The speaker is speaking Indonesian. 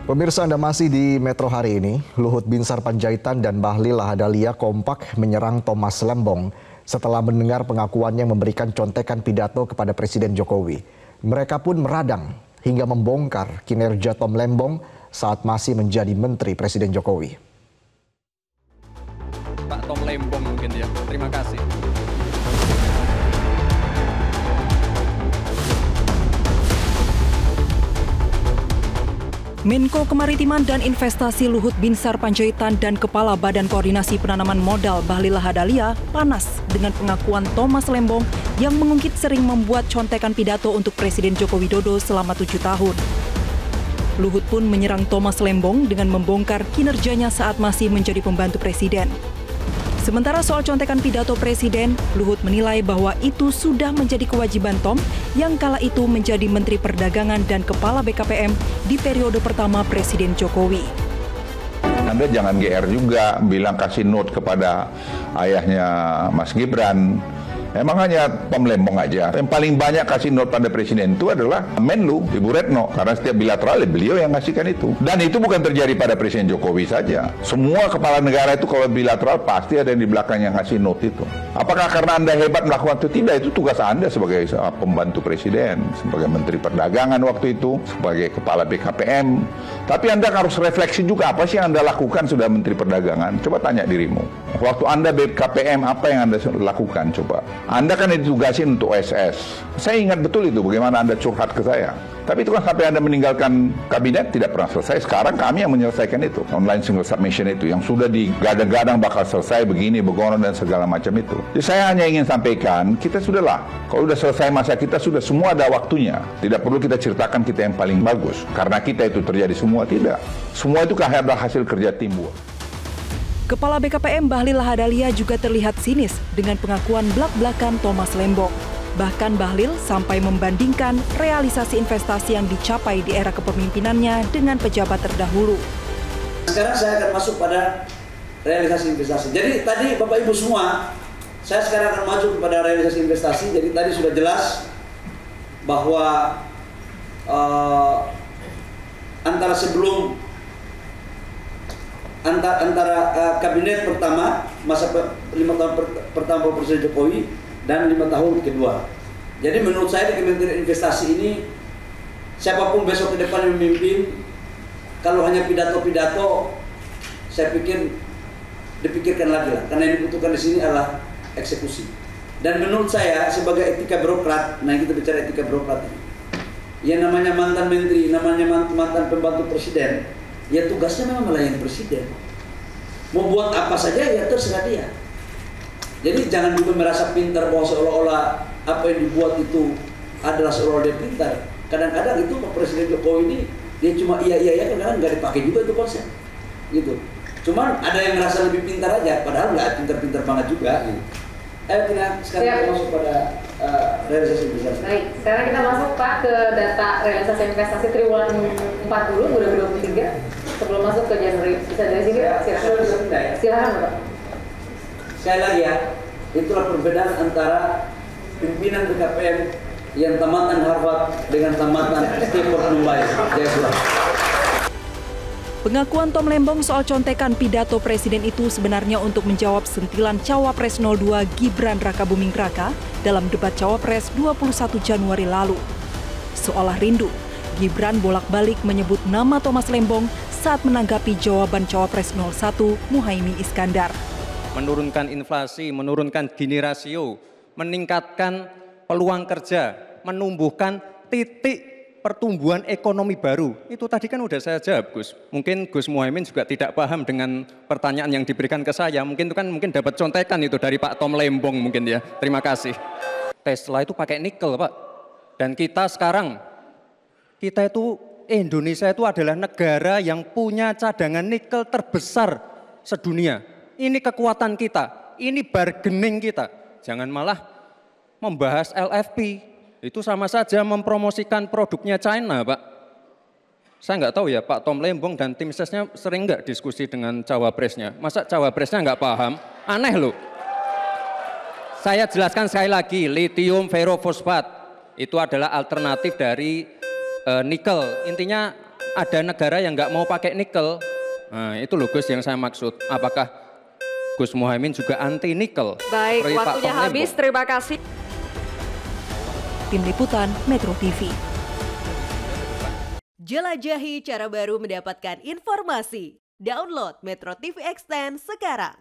Pemirsa, Anda masih di Metro hari ini. Luhut Binsar Panjaitan dan Bahlil Lahadalia kompak menyerang Thomas Lembong setelah mendengar pengakuannya memberikan contekan pidato kepada Presiden Jokowi. Mereka pun meradang hingga membongkar kinerja Tom Lembong saat masih menjadi Menteri Presiden Jokowi. Pak Tom Lembong mungkin ya. Terima kasih. Menko Kemaritiman dan Investasi Luhut Binsar Panjaitan dan Kepala Badan Koordinasi Penanaman Modal Bahlil Lahadalia panas dengan pengakuan Thomas Lembong yang mengungkit sering membuat contekan pidato untuk Presiden Joko Widodo selama 7 tahun. Luhut pun menyerang Thomas Lembong dengan membongkar kinerjanya saat masih menjadi pembantu Presiden. Sementara soal contekan pidato Presiden, Luhut menilai bahwa itu sudah menjadi kewajiban Tom yang kala itu menjadi Menteri Perdagangan dan Kepala BKPM di periode pertama Presiden Jokowi. Anda jangan GR juga bilang kasih note kepada ayahnya Mas Gibran. Emang hanya Tom Lembong aja. Yang paling banyak kasih note pada Presiden itu adalah Menlu, Ibu Retno. Karena setiap bilateral beliau yang ngasihkan itu. Dan itu bukan terjadi pada Presiden Jokowi saja. Semua kepala negara itu kalau bilateral pasti ada yang di belakang yang ngasih note itu. Apakah karena Anda hebat melakukan itu? Tidak, itu tugas Anda sebagai pembantu Presiden, sebagai Menteri Perdagangan waktu itu, sebagai Kepala BKPM. Tapi Anda harus refleksi juga apa sih yang Anda lakukan sudah Menteri Perdagangan. Coba tanya dirimu. Waktu Anda BKPM apa yang Anda lakukan coba. Anda kan ditugasin untuk OSS. Saya ingat betul itu bagaimana Anda curhat ke saya. Tapi itu kan sampai Anda meninggalkan kabinet tidak pernah selesai. Sekarang kami yang menyelesaikan itu. Online single submission itu yang sudah digadang-gadang bakal selesai begini, begono dan segala macam itu. Jadi saya hanya ingin sampaikan, kita sudahlah. Kalau sudah selesai masa kita sudah semua ada waktunya. Tidak perlu kita ceritakan kita yang paling bagus. Karena kita itu terjadi semua, tidak. Semua itu adalah hasil kerja timbul. Kepala BKPM Bahlil Lahadalia juga terlihat sinis dengan pengakuan blak-blakan Thomas Lembong. Bahkan Bahlil sampai membandingkan realisasi investasi yang dicapai di era kepemimpinannya dengan pejabat terdahulu. Sekarang saya akan masuk pada realisasi investasi. Jadi tadi Bapak Ibu semua, saya sekarang akan maju kepada realisasi investasi. Jadi tadi sudah jelas bahwa antara kabinet pertama masa 5 tahun pertama Presiden Jokowi dan 5 tahun kedua. Jadi menurut saya di Kementerian Investasi ini siapapun besok ke depan yang memimpin, kalau hanya pidato-pidato, saya pikir dipikirkan lagi lah. Karena yang dibutuhkan di sini adalah eksekusi. Dan menurut saya sebagai etika birokrat, nah kita bicara etika birokrat ini, yang namanya mantan menteri, namanya mantan pembantu presiden, ya tugasnya memang melayani presiden. Mau buat apa saja ya terserah dia. Jadi jangan juga merasa pintar bahwa seolah-olah apa yang dibuat itu adalah seolah-olah dia pintar. Kadang-kadang itu Pak Presiden Jokowi ini dia cuma iya kadang-kadang nggak dipakai juga itu konsep. Gitu. Cuman ada yang merasa lebih pintar aja, padahal nggak pintar-pintar banget juga. Gitu. Ayo kita sekarang masuk pada realisasi investasi. Baik, sekarang kita masuk Pak ke data realisasi investasi triwulan 4 dulu 2023. Sebelum masuk ke Januari, bisa dari sini Pak? Silakan. Silakan Pak. Sekali lagi ya, itulah perbedaan antara pimpinan BKPM yang tamatan Harvard dengan tamatan Stanford Mumbai. Pengakuan Tom Lembong soal contekan pidato Presiden itu sebenarnya untuk menjawab sentilan Cawapres 02 Gibran Rakabuming Raka dalam debat Cawapres 21 Januari lalu. Seolah rindu, Gibran bolak-balik menyebut nama Thomas Lembong saat menanggapi jawaban Cawapres 01 Muhaimin Iskandar. Menurunkan inflasi, menurunkan Gini rasio, meningkatkan peluang kerja, menumbuhkan titik pertumbuhan ekonomi baru. Itu tadi kan udah saya jawab, Gus. Mungkin Gus Muhaimin juga tidak paham dengan pertanyaan yang diberikan ke saya. Mungkin itu kan dapat contekan itu dari Pak Tom Lembong mungkin ya. Terima kasih. Tesla itu pakai nikel, Pak. Dan kita sekarang, Indonesia itu adalah negara yang punya cadangan nikel terbesar sedunia. Ini kekuatan kita, ini bargaining kita. Jangan malah membahas LFP. Itu sama saja mempromosikan produknya China, Pak. Saya nggak tahu ya, Pak Tom Lembong dan tim sesnya sering nggak diskusi dengan cawapresnya. Masa cawapresnya nggak paham? Aneh loh. Saya jelaskan sekali lagi, lithium ferrofosfat itu adalah alternatif dari nikel. Intinya ada negara yang nggak mau pakai nikel. Nah, itu loh Gus yang saya maksud. Apakah Gus Muhaimin juga anti nikel? Baik, Seperti Pak waktunya Tom habis. Lembong. Terima kasih. Tim Liputan Metro TV. Jelajahi cara baru mendapatkan informasi. Download Metro TV Extend sekarang.